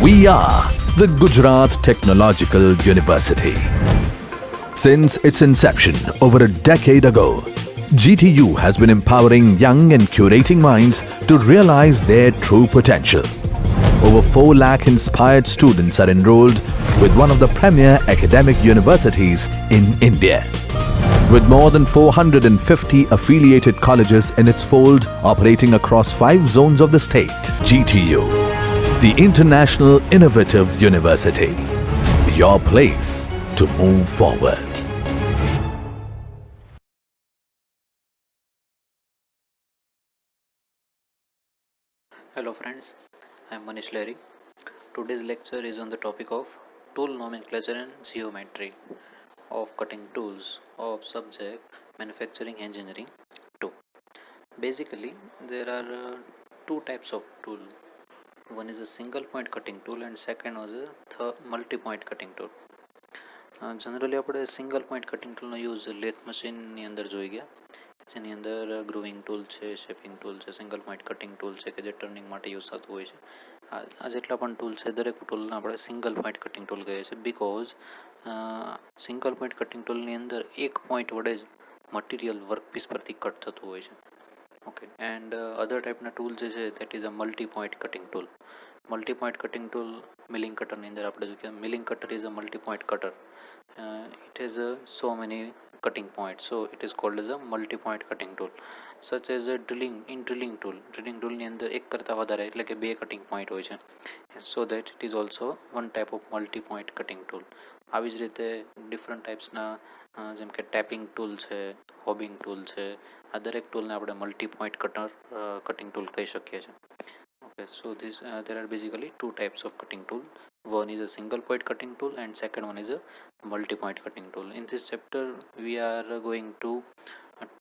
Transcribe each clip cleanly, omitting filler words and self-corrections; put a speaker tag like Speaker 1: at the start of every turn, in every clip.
Speaker 1: We are the Gujarat Technological University. Since its inception over a decade ago, GTU has been empowering young and curating minds to realize their true potential. Over 4 lakh inspired students are enrolled with one of the premier academic universities in India. With more than 450 affiliated colleges in its fold operating across 5 zones of the state, GTU, the International Innovative University, your place to move forward.
Speaker 2: Hello friends, I am Manish Lahiri. Today's lecture is on the topic of tool nomenclature and geometry of cutting tools of subject manufacturing engineering 2. Basically, there are two types of tool. One is a single point cutting tool and second was a multi-point cutting tool. Generally આપણે single point cutting ટૂલનો use lathe મશીનની અંદર જોઈ ગયા, જેની અંદર grooving tool છે, shaping tool છે, સિંગલ પોઈન્ટ કટિંગ ટૂલ છે કે જે ટર્નિંગ માટે યુઝ થતું હોય છે. આ જેટલા પણ ટૂલ છે દરેક ટૂલને આપણે સિંગલ પોઈન્ટ કટિંગ ટૂલ કહીએ છીએ, બિકોઝ સિંગલ પોઈન્ટ કટિંગ ટૂલની અંદર એક પોઈન્ટ વડે જ મટીરિયલ વર્કપીસ પરથી કટ થતું હોય છે. ઓકે, એન્ડ અધર ટાઈપના ટૂલ જે છે that is a multi point cutting tool. Multi point cutting tool milling કટરની અંદર આપણે જોઈએ કે milling cutter is a multi point cutter. It has so many cutting points, so it is called as a multi-point cutting tool. Such as a drilling tool ની અંદર એક કરતાં વધારે એટલે કે 2 કટિંગ પોઈન્ટ હોય છે, so that it is also one type of multi-point cutting tool. આવી જ રીતે ડિફરન્ટ ટાઈપ્સના જેમ કે ટેપિંગ ટૂલ છે, હોબિંગ ટૂલ છે, આ દરેક ટૂલને આપણે મલ્ટી પોઈન્ટ કટિંગ ટૂલ કહી શકીએ છીએ. Okay, so there are basically two types of cutting tool. One is a single point cutting tool and second one is a multi-point cutting tool. In this chapter we are going to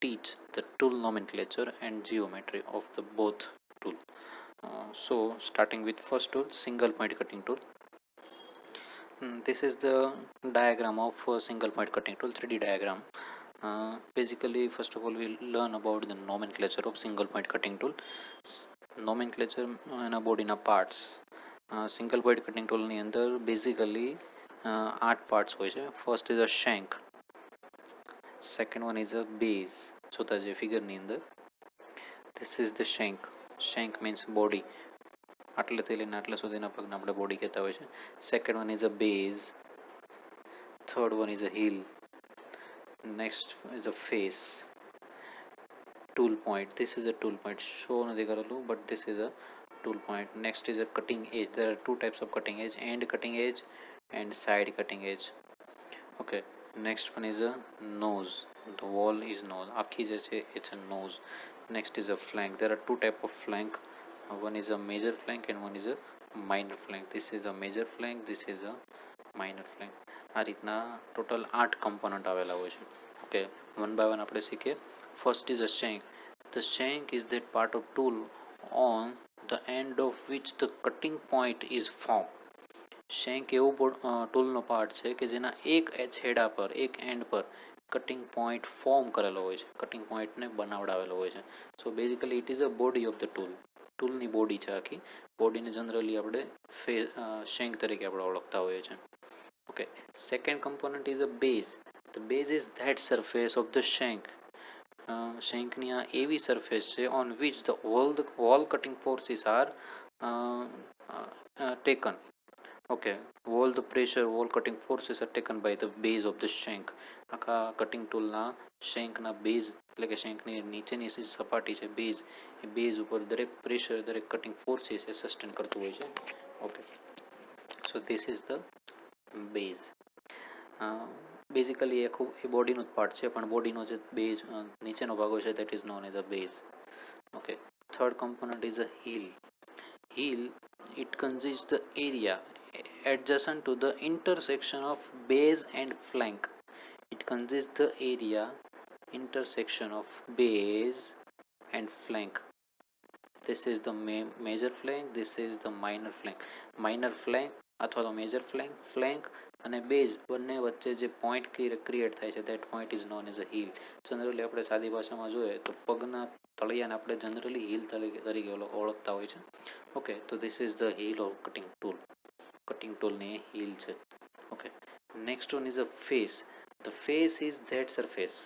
Speaker 2: teach the tool nomenclature and geometry of the both tool. So starting with first tool, single point cutting tool. This is the diagram of single point cutting tool, 3D diagram. Basically first of all we'll learn about the nomenclature of single point cutting tool. Nomenclature એના બોડીના parts. Single point cutting ટૂલની અંદર basically 8 parts હોય છે. First is a shank, second one is a base, જોતા જે ફિગરની અંદર this is the shank. Shank means body, આટલેથી લઈને આટલા સુધીના પગને આપણે બોડી કહેતા હોય છે. Second one is a base, third one is a heel, next is a face. Tool point, this is a tool point, show નથી કરેલું but this is a tool point. Next is a cutting edge. There are two types of cutting edge, end cutting edge and side cutting edge. Okay, next one is a nose. The wall is nose, આખી જે છે it's a nose. Next is a flank. There are two type of flank. One is a major flank and one is a minor flank. This is a major flank, this is a minor flank. આ રીતના total 8 component આવેલા હોય છે. Okay, one by one આપણે શીખીએ. First is a shank. The shank is that part of tool on the end of which the cutting point is formed. Shank એવું ટૂલનો part છે કે જેના એક છેડા પર, એક એન્ડ પર કટિંગ પોઈન્ટ ફોર્મ કરેલો હોય છે, કટિંગ પોઈન્ટને બનાવડાવેલો હોય છે. So basically it is a body of the tool. ટૂલની બોડી છે આખી. બોડીને જનરલી આપણે શેન્ક તરીકે આપણે ઓળખતા હોઈએ છીએ. Okay, second component is a base. The base is that surface of the shank. શેન્કની આ એવી સરફેસ છે on which the all cutting forces are taken. Okay, all the pressure, all cutting forces are taken by the base of the shank. આખા cutting ટૂલના શેન્કના base એટલે કે શેન્કની નીચેની સપાટી છે બેઝ, એ બેઝ ઉપર દરેક પ્રેશર, દરેક કટિંગ ફોર્સીસ એ સસ્ટેન કરતું હોય છે. Okay, so this is the base. Basically એ બોડીનું જ પાર્ટ છે, પણ બોડીનો જે બેઝ નીચેનો ભાગ હોય છે that is known as a base. Okay, third component is a heel. Heel, it consists the area adjacent to the intersection of base and flank. It consists the area intersection of base and flank. This is the major flank, this is the minor flank. Minor flank અથવા તો major flank અને base બંને વચ્ચે જે point create થાય છે that point is known as a heel. Generally આપણે સાદી ભાષામાં જોઈએ તો પગના તળિયાને આપણે જનરલી હીલ તરીકે ઓળખતા હોય છે. ઓકે, તો this is the heel of cutting tool. Cutting ટૂલની હીલ છે. Okay, next one is a face. The face is that surface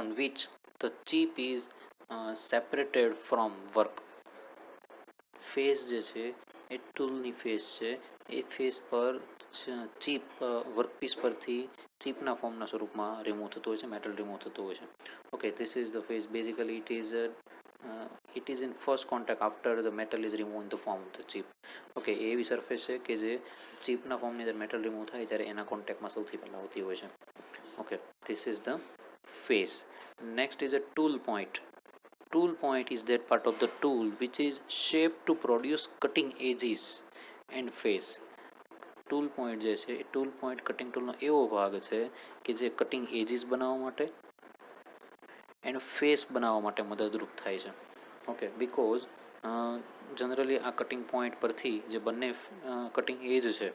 Speaker 2: on which the chip is separated from work. Face જે છે એ ટૂલની ફેસ છે. એ face પર chip workpiece પરથી ચીપના ફોર્મના સ્વરૂપમાં રિમૂવ થતું હોય છે, મેટલ રિમૂવ થતું હોય છે. Okay, this is the face. Basically it is in first contact after the metal is removed in the form of the chip. Okay, એ એવી સરફેસ છે કે જે ચીપના ફોર્મની અંદર મેટલ રિમૂવ થાય ત્યારે એના કોન્ટેક્ટમાં સૌથી પહેલાં આવતી હોય છે. Okay, this is the face. Next is a tool point. Tool point is that part of the tool which is shaped to produce cutting edges and face. Tool point જે છે એ ટૂલ પોઈન્ટ કટિંગ ટૂલનો એવો ભાગ છે કે જે cutting edges બનાવવા માટે and face બનાવવા માટે મદદરૂપ થાય છે. ઓકે, બિકોઝ જનરલી આ કટિંગ પોઈન્ટ પરથી જે બંને કટિંગ એજ છે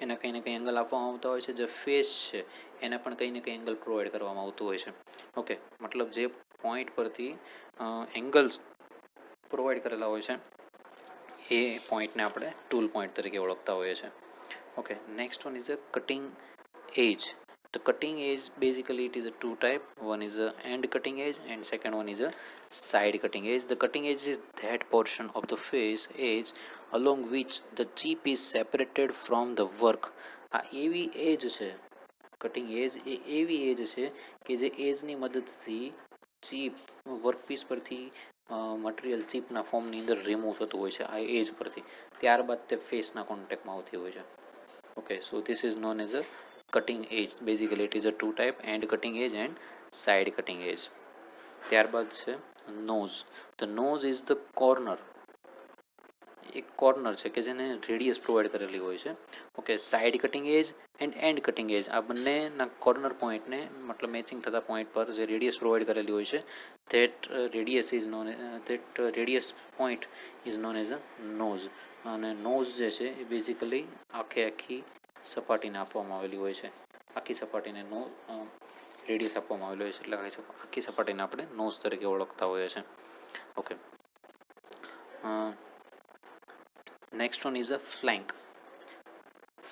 Speaker 2: એના કંઈ ને કંઈ એંગલ આપવામાં આવતા હોય છે. જે ફેસ છે એને પણ કંઈ ને કંઈ એંગલ પ્રોવાઈડ કરવામાં આવતું હોય છે. ઓકે, મતલબ જે પોઈન્ટ પરથી એંગલ્સ પ્રોવાઈડ કરેલા હોય છે એ પોઈન્ટને આપણે ટૂલ પોઈન્ટ તરીકે ઓળખતા હોઈએ છીએ. Okay, next one is a cutting age. The cutting edge, basically it is a two type. One is a end cutting edge and second one is a side cutting edge. The cutting edge is that portion of the face edge along which the chip is separated from the work. આ એવી એજ છે, cutting edge એ એવી એજ છે કે જે એજની મદદથી chip workpiece પરથી material ચીપના ફોર્મની અંદર રિમૂવ થતું હોય છે આ એજ પરથી. ત્યારબાદ તે ફેસના કોન્ટેક્ટમાં આવતી હોય છે. Okay, so this is known as a cutting edge. Basically it is a two type, end cutting edge and side cutting edge. ત્યારબાદ છે nose. The nose is the corner. એક કોર્નર છે કે જેને રેડિયસ પ્રોવાઈડ કરેલી હોય છે. Okay, side cutting edge and end cutting edge આ બંનેના કોર્નર પોઈન્ટને મતલબ મેચિંગ થતા પોઈન્ટ પર જે રેડિયસ પ્રોવાઈડ કરેલી હોય છે that radius point is known as a nose. અને નોઝ જે છે એ બેઝિકલી આખી સપાટીને આપવામાં આવેલી હોય છે. આખી સપાટીને રેડિયસ આપવામાં આવેલું હોય છે એટલે આખી સપાટીને આપણે નોઝ તરીકે ઓળખતા હોઈએ છીએ. Okay, next one is a flank.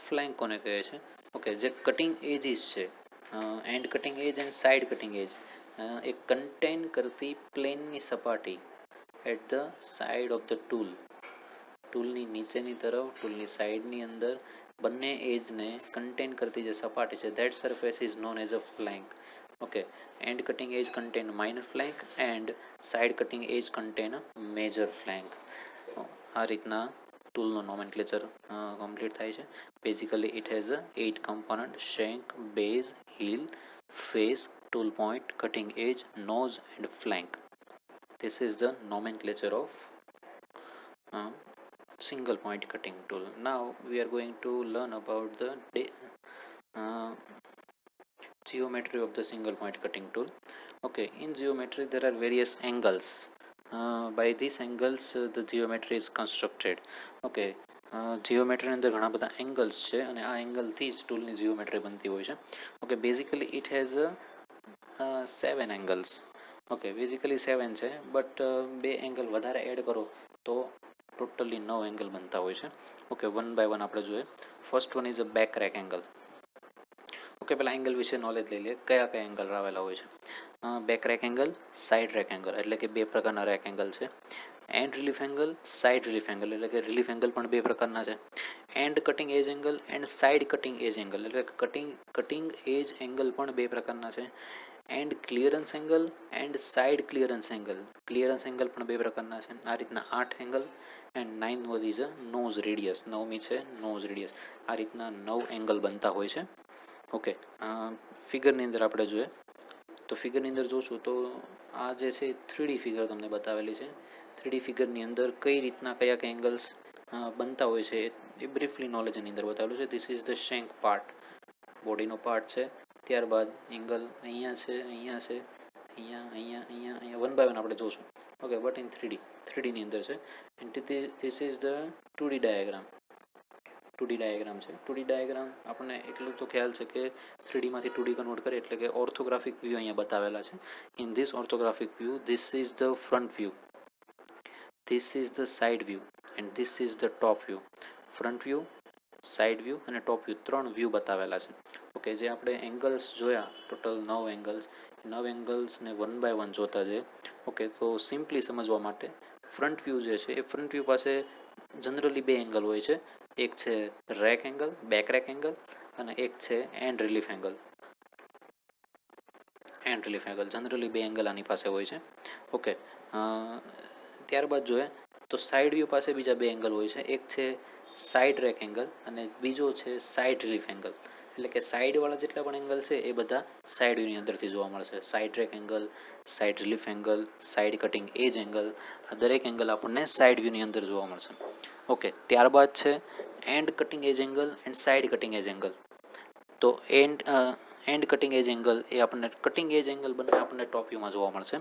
Speaker 2: Flank કોને કહે છે? ઓકે, જે કટિંગ એજીસ છે end cutting edge and side cutting edge એ કન્ટેન કરતી પ્લેનની સપાટી at the side of the tool. ટૂલની નીચેની તરફ, ટૂલની સાઈડની અંદર બંને એજને કન્ટેન કરતી જે સપાટી છે that surface is known as a flank. Okay, end cutting edge contain minor flank and side cutting edge contain major flank. આ રીતના ટૂલનો નોમેનક્લેચર કમ્પ્લીટ થાય છે. Basically it has a 8 component: shank, base, heel, face, tool point, cutting edge, nose and flank. This is the nomenclature of single point cutting tool. Now we are going to learn about the geometry of the single point cutting tool. Okay, in geometry there are various angles. By these angles the geometry is constructed. Okay, geometry અંદર ઘણા બધા angles છે અને આ એંગલથી જ ટૂલની geometry બનતી હોય છે. Okay, basically it has 7 angles. Okay, basically 7 છે બટ 2 એંગલ વધારે એડ કરો તો ટોટલી 9 એંગલ બનતા હોય છે. ઓકે, વન બાય વન આપણે જોઈએ. First one is a back rake angle. Okay, પહેલાં એંગલ વિશે નોલેજ લઈ લઈએ કયા કયા એંગલ આવેલા હોય છે. Back rake angle, side rake angle એટલે કે 2 પ્રકારના રેક એંગલ છે. And relief angle, side relief angle એટલે કે રિલીફ એંગલ પણ 2 પ્રકારના છે. End cutting edge angle and side cutting edge angle એટલે કટિંગ એજ એંગલ પણ 2 પ્રકારના છે. And clearance angle and side clearance angle પણ 2 પ્રકારના છે. આ રીતના 8 angle end 9th one is a nose radius. 9મી છે નોઝ રેડિયસ. આ રીતના 9 એંગલ બનતા હોય છે. ઓકે, ફિગરની અંદર આપણે જોઈએ તો ફિગરની અંદર જોશું તો આ જે છે 3D ફિગર તમને બતાવેલી છે. 3D ફિગરની અંદર કઈ રીતના કયા કયા એંગલ્સ બનતા હોય છે એ બ્રીફલી નોલેજ એની અંદર બતાવેલું છે. This is the shank part, બોડીનો પાર્ટ છે. ત્યારબાદ એંગલ અહીંયા છે, અહીંયા છે, અહીંયા વન બાય વન આપણે જોશું. ઓકે, બટ ઇન 3Dની અંદર છે. And this is the 2D diagram. 2D diagram છે. 2D ડાયાગ્રામ આપણને એટલું તો ખ્યાલ છે કે 3Dમાંથી 2D કન્વર્ટ કરે એટલે કે ઓર્થોગ્રાફિક વ્યૂ અહીંયા બતાવેલા છે. In this orthographic view this is the front view, this is the side view and this is the top view. Front view, side view અને ટોપ વ્યૂ 3 વ્યૂ બતાવેલા છે. Okay, જે આપણે એંગલ્સ જોયા total 9 angles, 9 એંગલ્સને 1 by 1 જોતા છે. Okay, તો simply સમજવા માટે ફ્રન્ટ વ્યૂ જે છે એ ફ્રન્ટ વ્યૂ પાસે જનરલી 2 એંગલ હોય છે. એક છે rake angle, back rake angle, અને એક છે and relief angle. End relief angle generally 2 angle આની પાસે હોય છે. ઓકે, ત્યારબાદ જોઈએ તો સાઇડ વ્યૂ પાસે બીજા 2 એંગલ હોય છે. એક છે સાઇડ રેક એંગલ અને બીજો છે સાઇડ રિલીફ એંગલ. એટલે કે સાઇડવાળા જેટલા પણ એંગલ છે એ બધા સાઇડ વ્યૂની અંદરથી જોવા મળશે. Side rake angle, side relief angle, side cutting edge angle, આ દરેક એંગલ આપણને સાઇડ વ્યૂની અંદર જોવા મળશે. ઓકે, ત્યારબાદ છે end cutting edge angle and side cutting edge angle. તો એન્ડ કટિંગ એજ એંગલ એ આપણને કટિંગ એજ એંગલ બંને આપણને ટોપ વ્યૂમાં જોવા મળશે.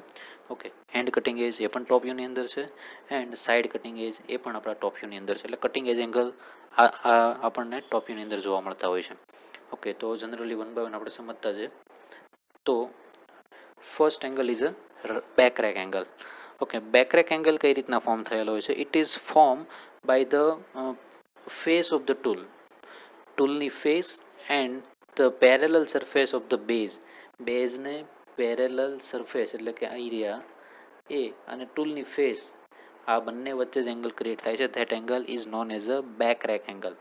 Speaker 2: ઓકે, એન્ડ કટિંગ એજ એ પણ ટોપ વ્યૂની અંદર છે એન્ડ સાઇડ કટિંગ એજ એ પણ આપણા ટોપ વ્યૂની અંદર છે. એટલે કટિંગ એજ એંગલ આપણને ટોપ વ્યૂની અંદર જોવા મળતા હોય છે. ઓકે, તો જનરલી 1 બાય 1 આપણે સમજતા છે. તો first angle is a back rake angle. Okay, back rake angle કઈ રીતના ફોર્મ થયેલો હોય છે? It is form by the face of the ટૂલની face and the parallel surface of the બેઝને પેરેલલ સરફેસ એટલે કે એરિયા એ અને ટૂલની ફેસ આ બંને વચ્ચે જ એંગલ ક્રિએટ થાય છે. That angle is known as a back rake angle.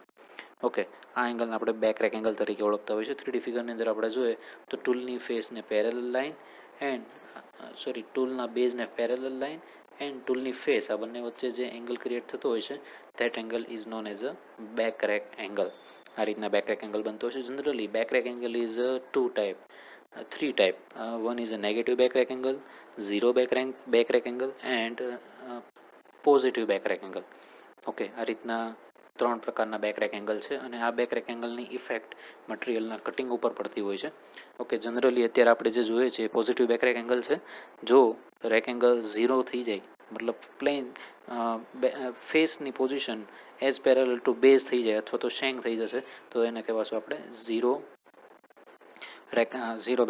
Speaker 2: Okay, આ એંગલને આપણે બેક રેક એંગલ તરીકે ઓળખતા હોય છે. 3D ફિગરની અંદર આપણે જોઈએ તો ટૂલની ફેસને પેરેલલ લાઇન એન્ડ ટૂલના બેઝને પેરેલલ લાઇન એન્ડ ટૂલની ફેસ આ બંને વચ્ચે જે એંગલ ક્રિએટ થતો હોય છે that angle is known as a back rake angle. આ રીતના બેક રેક એંગલ બનતો હોય છે. Generally back rake angle is three type. One is a negative back rack angle, zero back rack angle and positive back rake angle. Okay, આ રીતના 3 પ્રકારના back rake angle છે અને આ બેક રેક એંગલની ઇફેક્ટ મટીરિયલના કટિંગ ઉપર પડતી હોય છે. ઓકે, જનરલી અત્યારે આપણે જે જોઈએ છે એ પોઝિટિવ બેક રેક એંગલ છે. જો રેક એંગલ 0 થઈ જાય મતલબ પ્લેન ફેસની position as parallel to base થઈ જાય અથવા તો શેંગ થઈ જશે તો એને કહેવાશું આપણે ઝીરો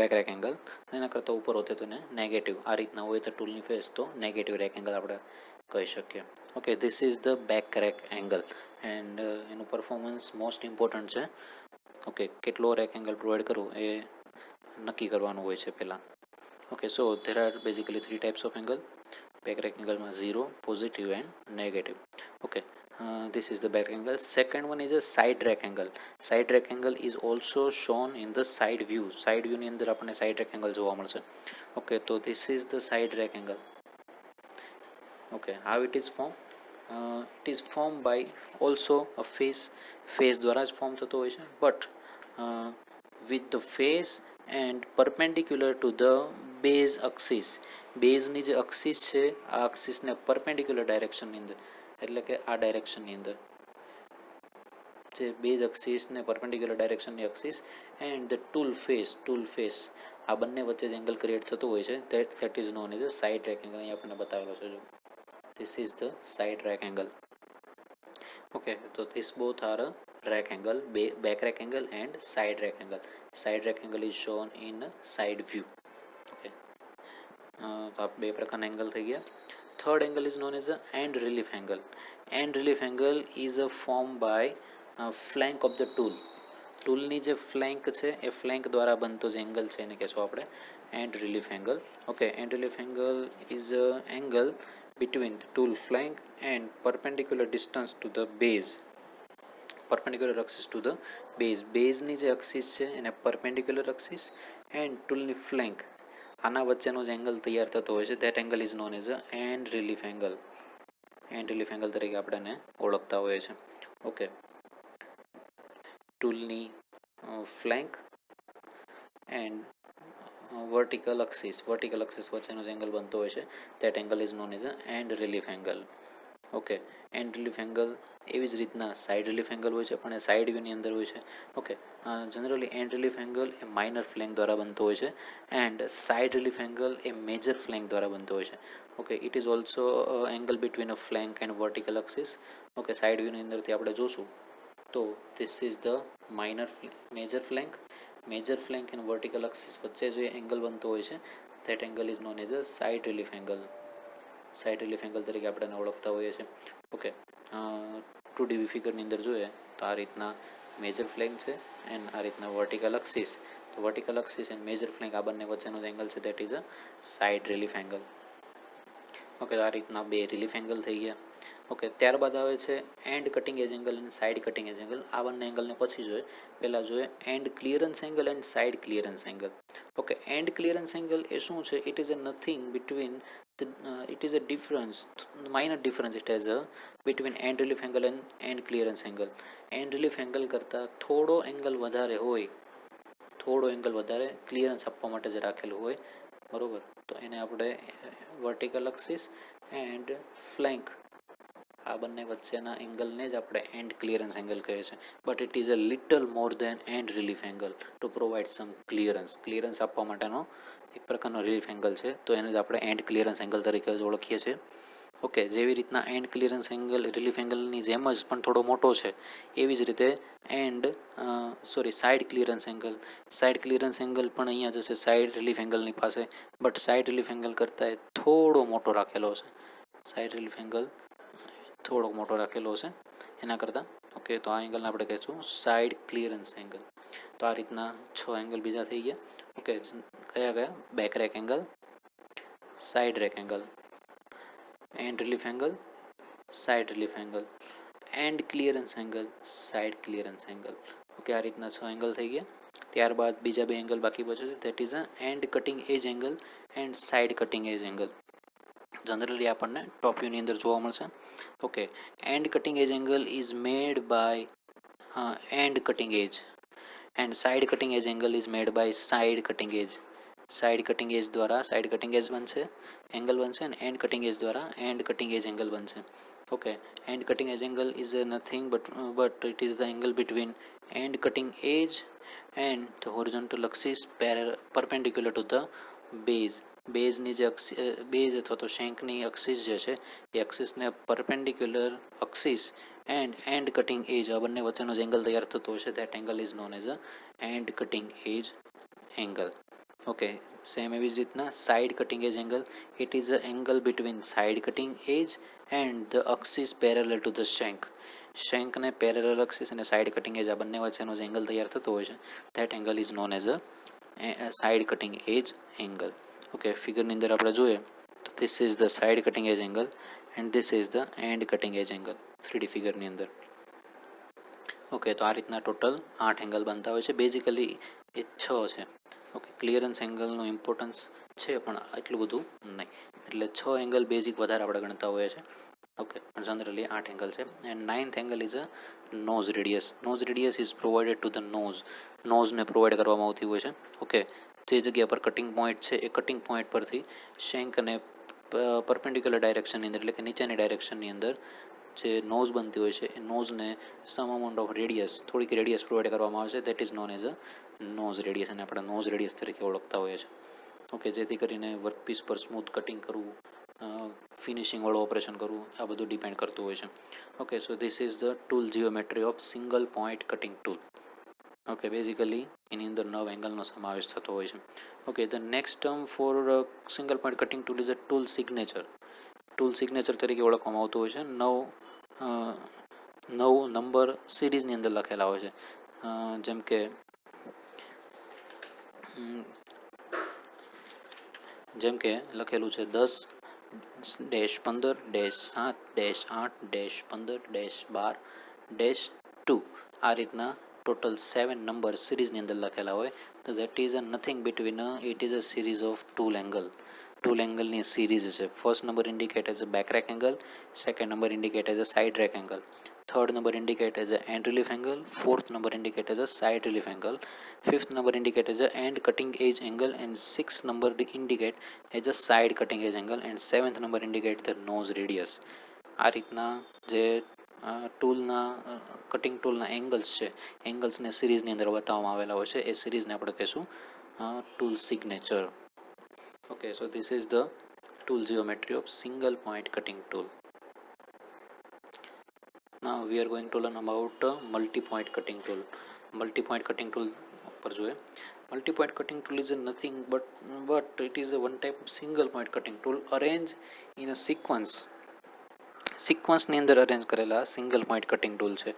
Speaker 2: બેક રેક એંગલ. એના કરતાં ઉપર હોતે તો એને નેગેટિવ. આ રીતના હોય તો ટૂલની ફેસ તો નેગેટિવ રેક એંગલ આપણે કહી શકીએ. Okay, this is the back rake angle and એનું પરફોર્મન્સ મોસ્ટ ઇમ્પોર્ટન્ટ છે. ઓકે, કેટલો રેક એંગલ પ્રોવાઈડ કરવો એ નક્કી કરવાનું હોય છે પહેલાં. Okay, so there are basically 3 types of angle. Back rake એંગલમાં 0, positive and negative. Okay, this is the back angle. Second one is a side rack angle. Side rack angle is also shown in the side view. Side view ની અંદર આપણને side rack angle જોવા મળશે. Okay, so this is the side rack angle. Okay, how it is formed? It is formed by also a face દ્વારા જ form થતો હોય છે but with the face and perpendicular to the base axis. બેઝની જે axis છે આ અક્સિસને perpendicular ડાયરેક્શનની અંદર એટલે કે આ ડાયરેક્શનની અંદર જે બેઝ અક્સિસ ને પરપેન્ડિક્યુલર ડાયરેક્શનની axis and the tool face આ બંને વચ્ચે જ એંગલ ક્રિએટ થતું હોય છે that is known as a side rack angle. અહીં આપણને બતાવેલો છે. જો this is the side rack angle. Okay, so these both are a rack angle, back rack angle and side rack angle. Side rack angle is shown in side view. Okay, તો આ બે પ્રકારના angle થઈ ગયા. Third angle is known as a end relief angle. End relief angle is a form by flank of the ટૂલની જે flank છે એ ફ્લેન્ક દ્વારા બનતો જે એંગલ છે એને કહેશું આપણે and relief angle. Okay, and relief angle is a angle between the tool flank and perpendicular distance to the base. Perpendicular axis to the base ની જે axis છે એને perpendicular axis and toolની flank આના વચ્ચેનો જે એંગલ તૈયાર થતો હોય છે that angle is known as a end relief angle. end relief angle તરીકે આપણે એને ઓળખતા હોઈએ છીએ. ઓકે, ટૂલની ફ્લેન્ક એન્ડ વર્ટિકલ અક્સિસ વચ્ચેનો જે એંગલ બનતો હોય છે that angle is known as a end relief angle. Okay, and relief angle એવી જ રીતના સાઇડ રિલીફ એંગલ હોય છે પણ એ સાઇડ વ્યૂની અંદર હોય છે. Okay, generally end relief angle એ માઇનર ફ્લેંક દ્વારા બનતો હોય છે એન્ડ સાઇડ રિલીફ એંગલ એ મેજર ફ્લેંક દ્વારા બનતો હોય છે. Okay, it is also angle between a flank and vertical axis. Okay, side વ્યૂની અંદરથી આપણે જોશું તો this is the major flank and vertical axis વચ્ચે જે એંગલ બનતો હોય છે that angle is known as a side relief angle તરીકે આપણે એને ઓળખતા હોઈએ છીએ. ઓકે, 2D ફિગરની અંદર જોઈએ તો આ રીતના મેજર ફ્લેંક છે એન્ડ આ રીતના વર્ટિકલ અક્સિસ. તો vertical axis and major flank આ બંને વચ્ચેનો એંગલ છે that is a side relief angle. Okay, આ રીતના બે રિલીફ એંગલ થઈ ગયા. ઓકે, ત્યારબાદ આવે છે એન્ડ કટિંગ એજ એંગલ અને સાઇડ કટિંગ એજ એંગલ. આ બંને એંગલને પછી જોઈએ. પહેલાં જોઈએ end clearance angle and side clearance angle. Okay, end clearance angle એ શું છે? It is a nothing between it is a difference, minor difference it has a between end relief angle and end clearance angle. end relief angle કરતાં થોડો angle વધારે હોય, થોડો angle વધારે clearance આપવા માટે જ રાખેલું હોય, બરોબર. તો એને આપણે વર્ટિકલ અક્સિસ એન્ડ ફ્લેંક આ બંને વચ્ચેના એંગલને જ આપણે એન્ડ ક્લિયરન્સ એંગલ કહે છે. But it is a little more than end relief angle to provide some clearance આપવા માટેનો એક પ્રકારનો રિલીફ એંગલ છે. તો એને જ આપણે એન્ડ ક્લિયરન્સ એંગલ તરીકે જ ઓળખીએ છીએ. ઓકે, જેવી રીતના એન્ડ ક્લિયરન્સ એંગલ રિલીફ એંગલની જેમ જ પણ થોડો મોટો છે, એવી જ રીતે સાઇડ ક્લિયરન્સ એંગલ પણ અહીંયા જશે સાઇડ રિલીફ એંગલની પાસે. બટ સાઇડ રિલીફ એંગલ કરતાં થોડો મોટો રાખેલો છે. સાઇડ રિલીફ એંગલ થોડોક મોટો રાખેલો છે એના કરતાં. ઓકે, તો આ એંગલને આપણે કહીશું સાઇડ ક્લિયરન્સ એંગલ. તો આ રીતના 6 એંગલ બીજા થઈ ગયા. ઓકે, કયા? Back rake angle, side rake angle, end relief angle, side relief angle, and clearance angle, side clearance angle. Okay, આ રીતના 6 એંગલ થઈ ગયા. ત્યારબાદ બીજા બે એંગલ બાકી બચ્યું છે, that is a end cutting edge angle and side cutting edge angle. Generally આપણને ટોપ વ્યૂની અંદર જોવા મળશે. Okay, end cutting edge angle is made by end cutting edge and side cutting edge angle is made by side cutting edge. Side cutting edge દ્વારા side cutting એજ બનશે, angle બનશે, અને and cutting edge દ્વારા and cutting edge angle બનશે. Okay, end cutting edge angle is nothing but it is the angle between end cutting edge and the horizontal axis perpendicular to the base. બેઝની જે base અથવા તો શેંકની axis જે છે એ અક્સિસને perpendicular axis end cutting edge આ બંને વચ્ચેનો જે એંગલ તૈયાર થતો હોય છે that angle is known as a end cutting edge angle. Okay, same એવી જ રીતના side cutting edge angle, it is a angle between side cutting edge and the axis parallel to the શેંકને parallel axis અને side cutting edge આ બંને વચ્ચેનો જે angle તૈયાર થતો હોય છે that angle is known as a side cutting edge angle. Okay, ફિગરની અંદર આપણે જોઈએ તો this is the side cutting edge angle and this is the end cutting edge angle 3D ફિગરની અંદર. ઓકે, તો આ રીતના ટોટલ 8 એંગલ બનતા હોય છે. બેઝિકલી એ 6 છે. ઓકે, ક્લિયરન્સ એંગલનું ઇમ્પોર્ટન્સ છે પણ એટલું બધું નહીં, એટલે 6 એંગલ બેઝિક વધારે આપણે ગણતા હોઈએ છીએ. ઓકે, પણ જનરલી 8 એંગલ છે. And 9th angle is a nose radius. Nose radius is provided to the નોઝને પ્રોવાઈડ કરવામાં આવતી હોય છે. ઓકે, જે જગ્યા પર કટિંગ પોઈન્ટ છે એ કટિંગ પોઈન્ટ પરથી શેંકને પરપેન્ડિક્યુલર ડાયરેક્શનની અંદર એટલે કે નીચેની ડાયરેક્શનની અંદર જે નોઝ બનતી હોય છે એ નોઝને સમ અમાઉન્ટ ઓફ રેડિયસ, થોડીક રેડિયસ પ્રોવાઈડ કરવામાં આવે છે that is known as a nose radius, અને આપણે નોઝ રેડિયસ તરીકે ઓળખતા હોઈએ છીએ. ઓકે, જેથી કરીને વર્કપીસ પર સ્મૂથ કટિંગ કરવું, ફિનિશિંગવાળું ઓપરેશન કરવું, આ બધું ડિપેન્ડ કરતું હોય છે. Okay, so this is the tool geometry of single point cutting tool. Okay, basically એની અંદર 9 એંગલનો સમાવેશ થતો હોય છે. Okay, the next term for single point cutting tool is a tool signature. Tool signature તરીકે ઓળખવામાં આવતું હોય છે. 9 નંબર સિરીઝની અંદર લખેલા હોય છે. જેમ કે લખેલું છે 10-7-8-15-12-2. આ રીતના ટોટલ 7 નંબર સિરીઝની અંદર લખેલા હોય તો that is a nothing between it is a series of tool એંગલની સિરીઝ છે. First number indicate as a back rake angle, second number indicate as a side rake angle, third number indicate as a end relief angle, fourth number indicate as a side relief angle, fifth number indicate as a end cutting edge angle, and sixth number indicate as a side cutting edge angle, and seventh number indicate the nose radius. આ રીતના જે cutting ટૂલના angles છે, એંગલ્સને સિરીઝની અંદર બતાવવામાં આવેલા હોય છે, એ સિરીઝને આપણે કહીશું tool signature. Okay, so this is the tool geometry of single point cutting tool. Now we are going to learn about multi-point cutting tool. Multi-point cutting tool પર જોઈએ. Multi-point cutting tool is nothing but it is a one type of single point cutting tool arranged in a sequence સિક્વન્સની અંદર arrange કરેલા single point cutting tool છે.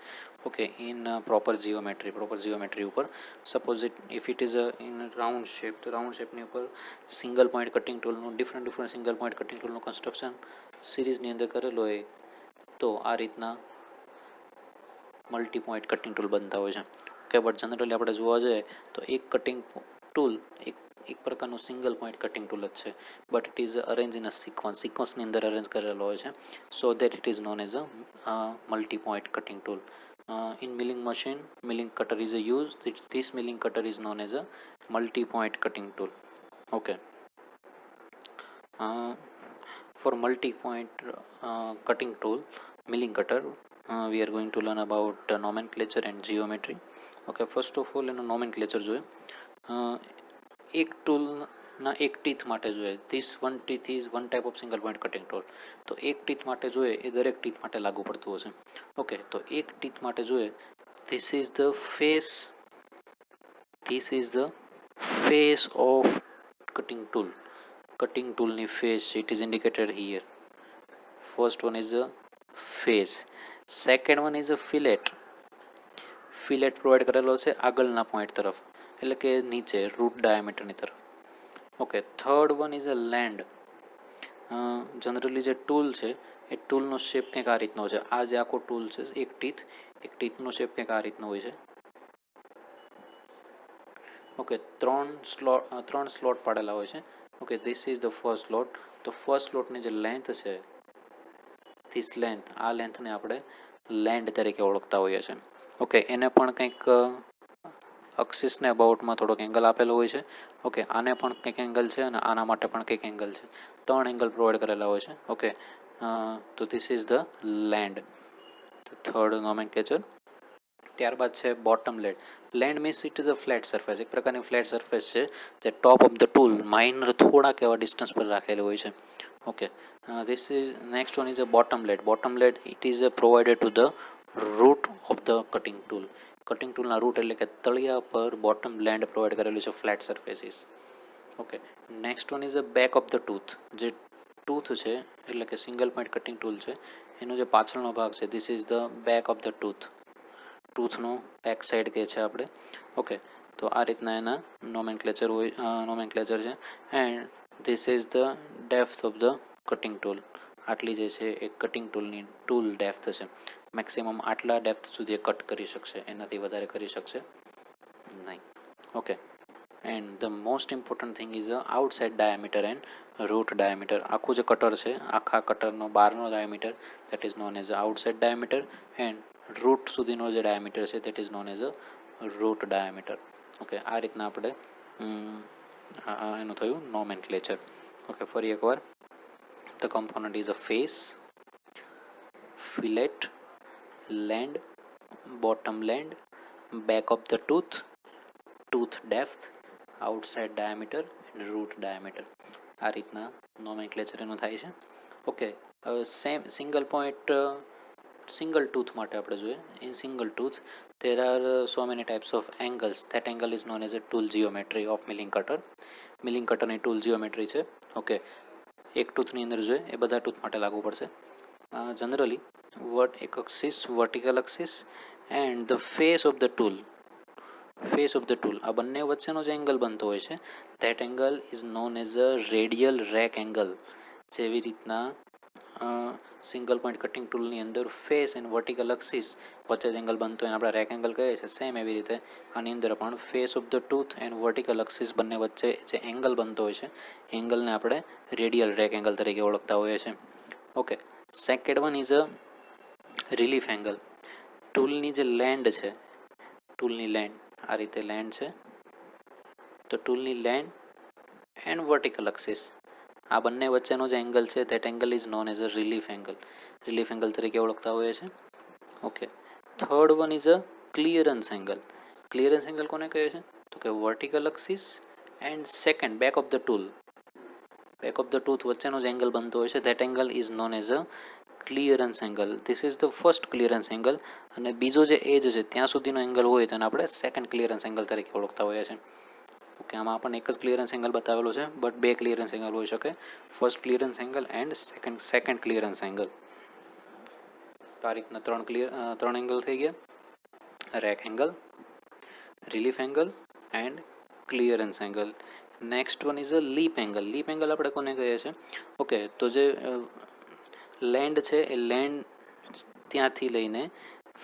Speaker 2: Okay, in proper geometry ઉપર suppose if it is in round shape, તો round શેપની ઉપર single point cutting ટૂલનું different single point cutting ટૂલનું construction સિરીઝની અંદર કરેલો હોય તો આ રીતના મલ્ટી પોઈન્ટ કટિંગ ટૂલ બનતા હોય છે. ઓકે, બટ જનરલી આપણે જોવા જઈએ તો એક કટિંગ ટૂલ એક પ્રકારનું સિંગલ પોઈન્ટ કટિંગ ટૂલ જ છે, but it is arrange in a સિક્વન્સની અંદર અરેન્જ કરેલો હોય છે, so that it is known as a multi point cutting tool. In milling machine, milling cutter is a used. This milling cutter is known as a multi-point cutting tool. Okay. For multi-point cutting tool, milling cutter, we are going to learn about nomenclature and geometry. Okay, first of all એનું nomenclature જોઈએ. એક ટૂલના એક teeth માટે જોઈએ. This one teeth is one type of single point cutting tool. તો એક teeth માટે જોઈએ એ દરેક ટીથ માટે લાગુ પડતું હશે. ઓકે, તો એક ટીથ માટે જોઈએ this is the face of cutting tool. Cutting tool ની face, it is indicated here. First one is a face, second one is a fillet provide કરેલો છે આગળના પોઈન્ટ તરફ, એટલે કે નીચે રૂટ ડાયામીટરની તરફ. Okay, third one is a land. Generally જે ટૂલ છે એ ટૂલનો શેપ કંઈક આ રીતનો છે. આ જે આખો ટૂલ છે એક ટીથનો શેપ કંઈક આ રીતનો હોય છે. ઓકે, ત્રણ સ્લોટ પાડેલા હોય છે. Okay, this is the first slot. તો ફર્સ્ટ સ્લોટની જે લેન્થ છે, ધીસ લેન્થ, આ લેન્થને આપણે લેન્ડ તરીકે ઓળખતા હોઈએ છીએ. ઓકે, એને પણ કંઈક અક્સિસને અબાઉટમાં થોડોક એંગલ આપેલો હોય છે. ઓકે, આને પણ કંઈક એંગલ છે અને આના માટે પણ કંઈક એંગલ છે. 3 એંગલ પ્રોવાઈડ કરેલા હોય છે. ઓકે, તો this is the land, third nomenclature. ત્યારબાદ છે bottom land. Land means it is a flat surface, એક પ્રકારની ફ્લેટ સરફેસ છે જે top of the tool minor થોડાક એવા ડિસ્ટન્સ પર રાખેલી હોય છે. Okay, this is next one is a bottom land. Bottom land it is provided to the root of the cutting tool. Cutting ટૂલના રૂટ એટલે કે તળિયા પર બોટમ લેન્ડ પ્રોવાઈડ કરેલું છે, flat surfaces. Okay, next one is a back of the tooth. જે tooth છે એટલે કે સિંગલ પોઈન્ટ કટિંગ ટૂલ છે એનો જે પાછળનો ભાગ છે, this is the back of the ટૂથનો બેક સાઈડ કહે છે આપણે. ઓકે, તો આ રીતના એના નોમેનક્લેચર છે. And this is the depth of the cutting tool. આટલી જે છે એ કટિંગ ટૂલની ટૂલ ડેપ્થ છે. મેક્સિમમ આટલા ડેપ્થ સુધી કટ કરી શકશે, એનાથી વધારે કરી શકશે નહીં. Okay, and the most important thing is outside diameter and root diameter. આખું જે કટર છે, આખા કટરનો બહારનો diameter, that is known as outside diameter. And root સુધીનો જે ડાયામીટર છે that is known as a route diameter. Okay, આ રીતના આપણે એનું થયું નોમેનક્લેચર. ઓકે, ફરી એકવાર. The component is a face, fillet, land, bottom land, back of the tooth depth, outside diameter and root diameter. આ રીતના નોમેનક્લેચર એનું થાય છે. ઓકે, સેમ સિંગલ ટૂથ માટે આપણે જોઈએ. In single tooth there are so many types of angles. That angle is known as a tool geometry of milling cutter. Milling કટરની tool geometry છે. ઓકે, એક ટૂથની અંદર જોઈએ એ બધા ટૂથ માટે લાગુ પડશે. જનરલી એક axis, vertical axis and the face of the tool, આ બંને વચ્ચેનો જે એંગલ બનતો હોય છે that angle is known as a radial rack angle. જેવી રીતના સિંગલ પોઈન્ટ કટિંગ ટૂલની અંદર ફેસ એન્ડ વર્ટિકલ એક્સિસ વચ્ચે જ એંગલ બનતો હોય આપણે રેક એંગલ કહીએ છીએ, સેમ એવી રીતે આની અંદર પણ face of the tooth and vertical axis બંને વચ્ચે જે એંગલ બનતો હોય છે એંગલને આપણે રેડિયલ રેક એંગલ તરીકે ઓળખતા હોઈએ છીએ. Okay, second one is a relief angle. ટૂલની જે લેન્ડ છે, ટૂલની લેન્ડ આ રીતે લેન્ડ છે, તો ટૂલની લેન્ડ એન્ડ વર્ટિકલ એક્સિસ આ બંને વચ્ચેનો જે એંગલ છે that angle is known as a relief angle તરીકે ઓળખતા હોઈએ છીએ. Okay, third one is a clearance angle. Clearance angle કોને કહે છે? તો કે vertical axis and second back of the tooth વચ્ચેનો જે એંગલ બનતો હોય છે that angle is known as a clearance angle. This is the first clearance angle. અને બીજો જે એજ છે ત્યાં સુધીનો એંગલ હોય તેને આપણે સેકન્ડ ક્લિયરન્સ એંગલ તરીકે ઓળખતા હોઈએ છીએ. ઓકે, આમાં આપણને એક જ ક્લિયરન્સ એંગલ બતાવેલો છે, બટ 2 ક્લિયરન્સ એંગલ હોઈ શકે. First clearance angle and second clearance angle. આ રીતના ત્રણ એંગલ થઈ ગયા: rake angle, relief angle and clearance angle. Next one is a lip angle. Lip angle આપણે કોને કહીએ છીએ? ઓકે, તો જે લેન્ડ છે એ લેન્ડ ત્યાંથી લઈને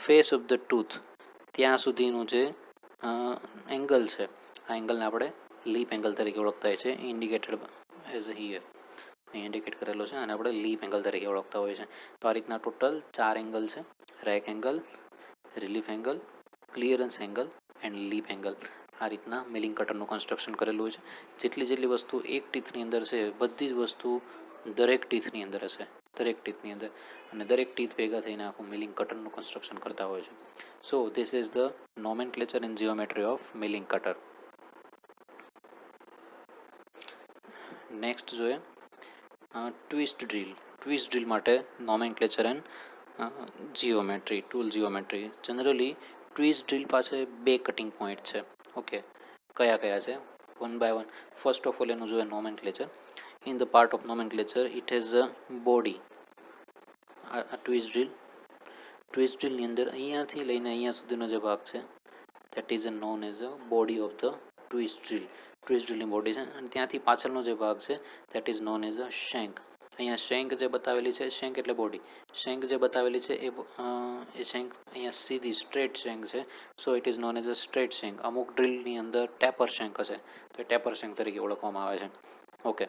Speaker 2: ફેસ ઓફ ધ ટૂથ ત્યાં સુધીનું જે એંગલ છે, આ એંગલને આપણે લીપ એંગલ તરીકે ઓળખતા હોય છે. ઇન્ડિકેટેડ એઝ હિયર, અહીં ઇન્ડિકેટ કરેલો છે, અને આપણે લીપ એંગલ તરીકે ઓળખતા હોઈએ છીએ. તો આ રીતના ટોટલ 4 એંગલ છે: rake angle, relief angle, clearance angle and lip angle. આ રીતના મિલિંગ કટરનું કન્સ્ટ્રક્શન કરેલું હોય છે. જેટલી વસ્તુ એક ટીથની અંદર છે, બધી જ વસ્તુ દરેક ટીથની અંદર હશે, દરેક ટીથની અંદર, અને દરેક ટીથ ભેગા થઈને આખું મિલિંગ કટરનું કન્સ્ટ્રક્શન કરતા હોય છે. So this is the nomenclature and geometry of milling cutter. Next જોઈએ ટ્વિસ્ટ ડ્રીલ. ટ્વિસ્ટ ડ્રીલ માટે nomenclature and geometry, tool geometry. Generally twist drill પાસે 2 કટિંગ પોઈન્ટ છે. ઓકે, કયા છે? One by one. First of all એનું જોઈએ nomenclature. In the part of nomenclature it has a body. આ twist ડ્રીલની અંદર અહીંયાથી લઈને અહીંયા સુધીનો જે ભાગ છે that is known as a body of the twist drill. Twist ડ્રીલની બોડી છે, અને ત્યાંથી પાછળનો જે ભાગ છે that is known as a shank. અહીંયા શેંક જે બતાવેલી છે, શેંક એટલે બોડી, શેંક જે બતાવેલી છે એ શેંક અહીંયા સીધી સ્ટ્રેટ શેંક છે. So it is known as a straight shank. અમુક ડ્રીલની અંદર ટેપર શેંક હશે, તો એ ટેપર શેંક તરીકે ઓળખવામાં આવે છે. ઓકે,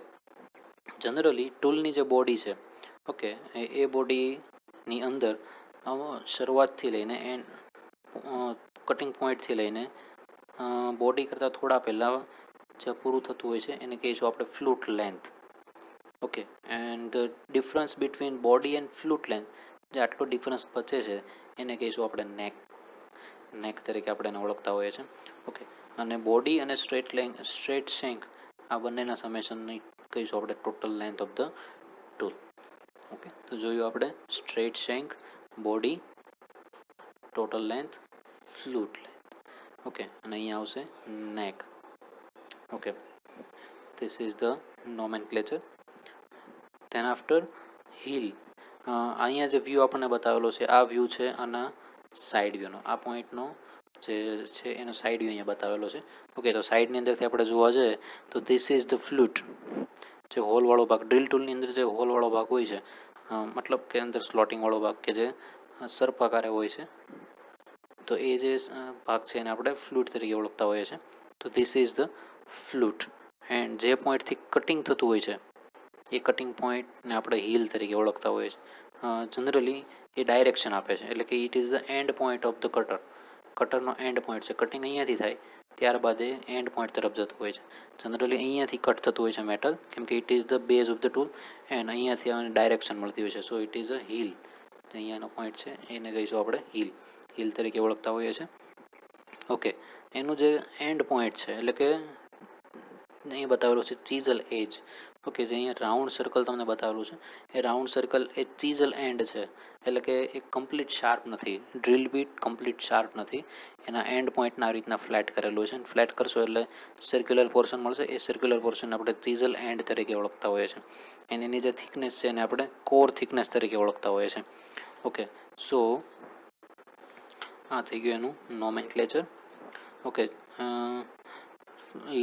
Speaker 2: જનરલી ટૂલની જે બોડી છે, ઓકે, એ બોડીની અંદર શરૂઆતથી લઈને એન્ડ કટિંગ પોઈન્ટથી લઈને બોડી કરતાં થોડા પહેલાં જે પૂરું થતું હોય છે એને કહીશું આપણે flute length. Okay, and the difference between body and flute length, જે આટલો ડિફરન્સ બચે છે એને કહીશું આપણે નેક તરીકે આપણે એને ઓળખતા હોઈએ છીએ. ઓકે, અને બોડી અને સ્ટ્રેટ શેંક આ બંનેના સમેશનની કહીશું આપણે total length of the tool. Okay, તો જોયું આપણે straight shank, body, total length, flute length. Okay, અને અહીંયા આવશે neck. Okay, this is the nomenclature. then after heel. અહીંયા જે વ્યૂ આપણને બતાવેલો છે આ વ્યૂ છે અને સાઈડ વ્યૂનો, આ પોઈન્ટનો જે છે એનો સાઈડ વ્યૂ અહીંયા બતાવેલો છે. ઓકે, તો સાઈડની અંદરથી આપણે જોવા જઈએ તો ધીસ ઇઝ ધ ફ્લૂટ. જે હોલવાળો ભાગ, ડ્રીલ ટૂલની અંદર જે હોલવાળો ભાગ હોય છે, મતલબ કે અંદર સ્લોટિંગવાળો ભાગ કે જે સર્પાકારે હોય છે, તો એ જે ભાગ છે એને આપણે ફ્લૂટ તરીકે ઓળખતા હોઈએ છીએ. તો this is the flute. And જે પોઈન્ટથી કટિંગ થતું હોય છે એ કટિંગ પોઈન્ટને આપણે હીલ તરીકે ઓળખતા હોઈએ છીએ. જનરલી એ ડાયરેક્શન આપે છે, એટલે કે it is the end point of the cutter. કટરનો એન્ડ પોઈન્ટ છે, કટિંગ અહીંયાથી થાય ત્યારબાદ એ એન્ડ પોઈન્ટ તરફ જતું હોય છે. જનરલી અહીંયાથી કટ થતું હોય છે મેટલ, કેમ કે it is the base of the tool, and અહીંયાથી આને ડાયરેક્શન મળતી હોય છે. So it is a heel. અહીંયાનો પોઈન્ટ છે એને કહીશું આપણે હીલ તરીકે ઓળખતા હોઈએ છીએ. ઓકે, એનું જે એન્ડ પોઈન્ટ છે, એટલે કે અહીં બતાવેલું છે ચીઝલ એજ. ઓકે, જે અહીંયા રાઉન્ડ સર્કલ તમને બતાવેલું છે એ રાઉન્ડ સર્કલ એ ચીઝલ એન્ડ છે, એટલે કે એ કમ્પ્લીટ શાર્પ નથી. ડ્રીલ બીટ કમ્પ્લીટ શાર્પ નથી. એના એન્ડ પોઈન્ટને આ રીતના ફ્લેટ કરેલું છે. ફ્લેટ કરશો એટલે સર્ક્યુલર પોર્શન મળશે. એ સર્ક્યુલર પોર્શન આપણે ચીઝલ એન્ડ તરીકે ઓળખતા હોઈએ છીએ. એની જે થિકનેસ છે એને આપણે કોર થિકનેસ તરીકે ઓળખતા હોઈએ છીએ. ઓકે, સો આ થઈ ગયું એનું નોમેનક્લેચર. ઓકે,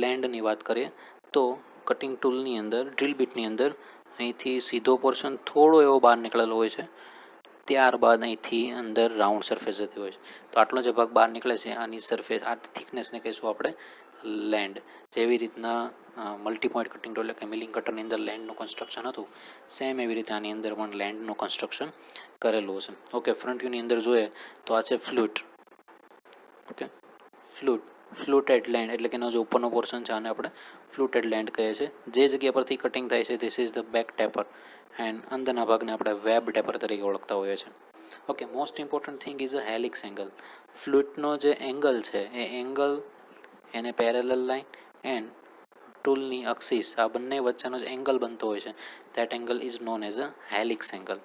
Speaker 2: લેન્ડની વાત કરીએ તો કટિંગ ટૂલની અંદર, ડ્રીલ બીટની અંદર અહીંથી સીધો પોર્શન થોડો એવો બહાર નીકળેલો હોય છે, ત્યારબાદ અહીંથી અંદર રાઉન્ડ સરફેસ જતી હોય છે. તો આટલો જે ભાગ બહાર નીકળે છે આની સરફેસ, આ થિકનેસને કહીશું આપણે લેન્ડ. જેવી રીતના મલ્ટી પોઈન્ટ કટિંગ ટૂલ એટલે કે મિલિંગ કટરની અંદર લેન્ડનું કન્સ્ટ્રક્શન હતું, સેમ એવી રીતે આની અંદર પણ લેન્ડનું કન્સ્ટ્રક્શન કરેલું છે. ઓકે, ફ્રન્ટ વ્યૂની અંદર જોઈએ તો આ છે ફ્લૂટ. ઓકે, ફ્લૂટેડ લેન્ડ એટલે કે એનો જે ઉપરનો પોર્શન છે આને આપણે ફ્લૂટેડ લેન્ડ કહીએ છીએ. જે જગ્યા પરથી કટિંગ થાય છે this is the back taper, and અંદરના ભાગને આપણે વેબ ટેપર તરીકે ઓળખતા હોઈએ છીએ. Okay, most important thing is a helix angle. ફ્લૂટનો જે એંગલ છે એ એંગલ, એને પેરેલલ લાઇન એન્ડ ટૂલની અક્સિસ, આ બંને વચ્ચેનો જે એંગલ બનતો હોય છે that angle is known as a helix angle.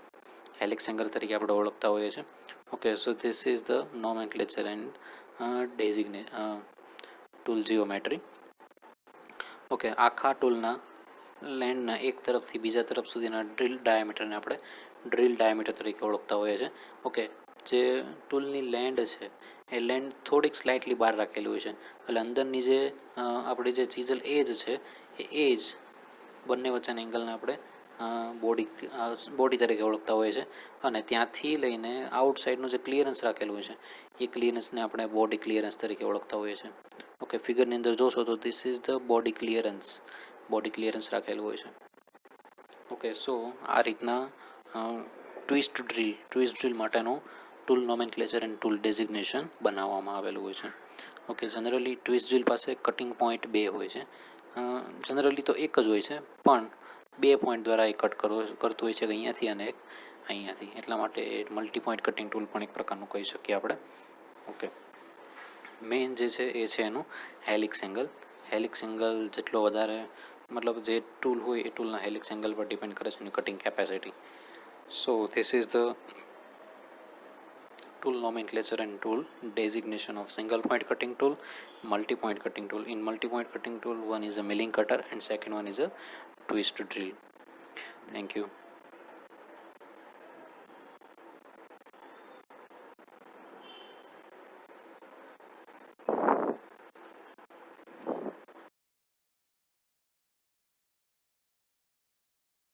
Speaker 2: Helix angle તરીકે આપણે ઓળખતા હોઈએ છીએ. Okay, so this is the nomenclature and tool geometry. Okay, આખા ટૂલના લેન્ડના એક તરફથી બીજા તરફ સુધીના ડ્રીલ ડાયામીટરને આપણે ડ્રીલ ડાયામીટર તરીકે ઓળખતા હોઈએ છીએ. ઓકે, જે ટૂલની લેન્ડ છે એ લેન્ડ થોડીક સ્લાઇટલી બહાર રાખેલી હોય છે, એટલે અંદરની જે આપણી જે ચીઝલ એજ છે એ એજ બંને વચ્ચેના એંગલને આપણે બોડી તરીકે ઓળખતા હોઈએ છીએ. અને ત્યાંથી લઈને આઉટસાઇડનું જે ક્લિયરન્સ રાખેલું હોય છે એ ક્લિયરન્સને આપણે બોડી ક્લિયરન્સ તરીકે ઓળખતા હોઈએ છીએ. ઓકે, ફિગરની અંદર જોશો તો this is the body clearance રાખેલું હોય છે. ઓકે, સો આ રીતના ટ્વિસ્ટ ડ્રીલ માટેનું tool nomenclature and tool designation બનાવવામાં આવેલું હોય છે. ઓકે, જનરલી ટ્વિસ્ટ ડ્રીલ પાસે કટિંગ પોઈન્ટ 2 હોય છે. જનરલી તો એક જ હોય છે, પણ 2 પોઈન્ટ દ્વારા એ કટ કરતું હોય છે, અહીંયાથી અને એક અહીંયાથી. એટલા માટે મલ્ટી પોઈન્ટ કટિંગ ટૂલ પણ એક પ્રકારનું કહી શકીએ આપણે. ઓકે, મેઇન જે છે એ છે એનું હેલિક્સ એંગલ જેટલો વધારે, મતલબ જે ટૂલ હોય એ ટૂલના હેલિક્સ એંગલ પર ડિપેન્ડ કરે છે એની cutting capacity. So this is the tool nomenclature and tool designation of single point cutting tool, multi point cutting tool. In multi point cutting tool, one is a milling cutter and second one is a twist drill. Thank you.